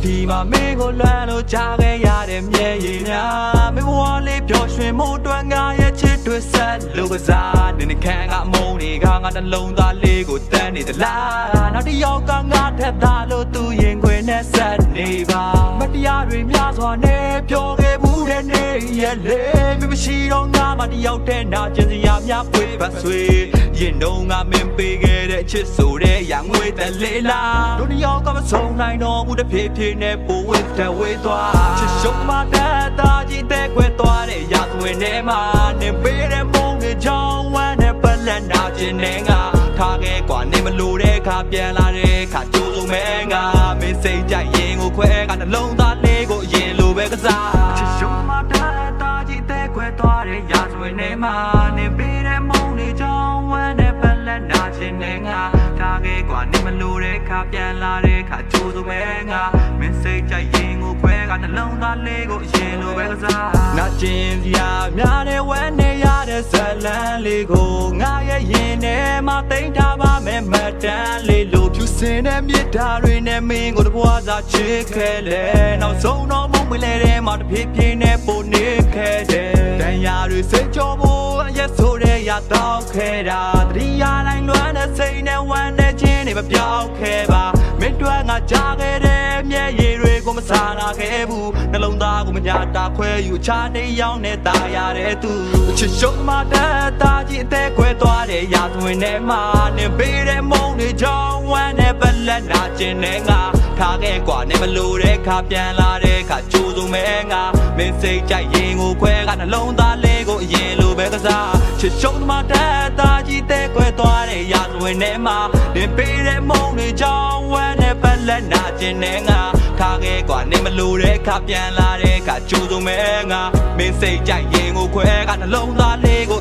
ဒီမှာမင်းကိုလွမ်းလို့ကြားခဲ့ရတဲ့မျက်ရည်များမင်းဘဝလေးပျော်ရွှင်မှုအတွက်ငါရဲ့ချစ်တွေဆက်လို့ကစားနေနေခံကအမုန်းတွေကငါနှလုံးသားလေးကိုတန်းနေသလားနောက်တစ်ယောက်ကငါထက်သားလို့သူရင်ခွင်နဲ့ဆက်နေပါမတရားတွေများစွာနဲ့ပြောခဲ့မှုတဲ့နေရဲ့လေမင်းမရှိတော့ငါမှတစ်ယောက်တည်းနာကျင်စရာများပွေးပါဆွေရင်တော့ငါမင်းပေးခဲ့တဲ့ချစ်ဆိုတဲ့ရငွေတလေးလားတို့တစ်ယောက်ကမဆုံးနိုင်တော့ဘူးတစ်ဖြည်းဖြည်းနဲ့ပိုဝစ်တဲ့ဝေးသွားချစ်ရှုံးမှတဲ့သားကြီးတဲ့ခွဲသွားတဲ့ရာသွင်းထဲမှာနေပေးတဲ့မုန်းတွေကြောင့်ဝမ်းနဲ့ပလက်နာကျင်နေငါထားခဲ့ကွာနေမလို့တဲ့ခါပြန်လာတဲ့ခါကြိုးစုံမဲငါမင်းစိတ်ကြိုက်ရင်ကိုခွဲကနှလုံးသားလေးကိုရင်လိုပဲကစားချစ်ရှုံးမှတဲ့သားကြီးတဲ့ခွဲသွားတဲ့ရာသွင်းထဲမှာနေပေးတဲ့မုန်းတွေကြောင့်ဝမ်းနဲ့ပလက်နာကျင်နေငါထားခဲ့ကွာနေမလို့တဲ့ခါပြန်လာတဲ့ခါကြိုးစုံမဲငါမင်းစိတ်ကြိုက်ရင်ကိုခွဲကနှလုံးသားလေးကိုရင်လိုပဲကစားနာကျင်စရာများတဲ့ဝမ်းနဲ့ရတဲ့ဇလန်းလေးကိုငါရဲ့ရင်ထဲမှာတိတ်ထားပါမယ်မတန်းလေးလို့ဖြူစင်တဲ့မြစ်ဓာတွေနဲ့မင်းကိုတဘွားသာချစ်ခဲ့လေနောက်ဆုံးတော့မုန်းမလဲတဲ့မှာတစ်ဖြည်းဖြည်းနဲ့ပိုနေခဲ့တယ်တန်ရာတွေစိတ်ကြောဖို့ရက်ဆိုတဲ့ရတော့ခဲ့တာတတိယတိုင်းလွမ်းတဲ့စိတ်နဲ့ဝမ်းတဲ့ချင်းတွေမပြောင်းခဲ့ပါမင်းတို့ငါကြားခဲ့တဲ့မျက်ရည်တွေကိုမစားနာခဲ့ဘူးနှလုံးသားကိုမညာတာခွဲယူချနေရောက်နေတာရတဲ့သူချစ်ရှုံးမှတဲ့သားကြီးအသက်ခွဲသွားတဲ့ရာသွင်းထဲမှာနေပေးတဲ့မုန်းတွေကြောင့်ဝမ်းနဲ့ပလက်နာကျင်နေငါထားခဲ့ကွာနေမလို့တဲ့ခါပြန်လာတဲ့ခါကြိုးစုံမဲငါမင်းစိတ်ကြိုက်ရင်ကိုခွဲကနှလုံးသားလေးကိုအရင်လိုပဲကစားချစ်ရှုံးမှတဲ့သားကြီးတဲ့ခွဲသွားတဲ့ရာသွင်းထဲမှာနေပေးတဲ့မုန်းတွေကြောင့်ဝမ်းနဲ့ပလက်နာကျင်နေငါထားခဲ့ကွာနေမလို့တဲ့ခါပြန်လာတဲ့ခါကြိုးစုံမဲငါမင်းစိတ်ကြိုက်ရင်ကိုခွဲကနှလုံးသားလေးကို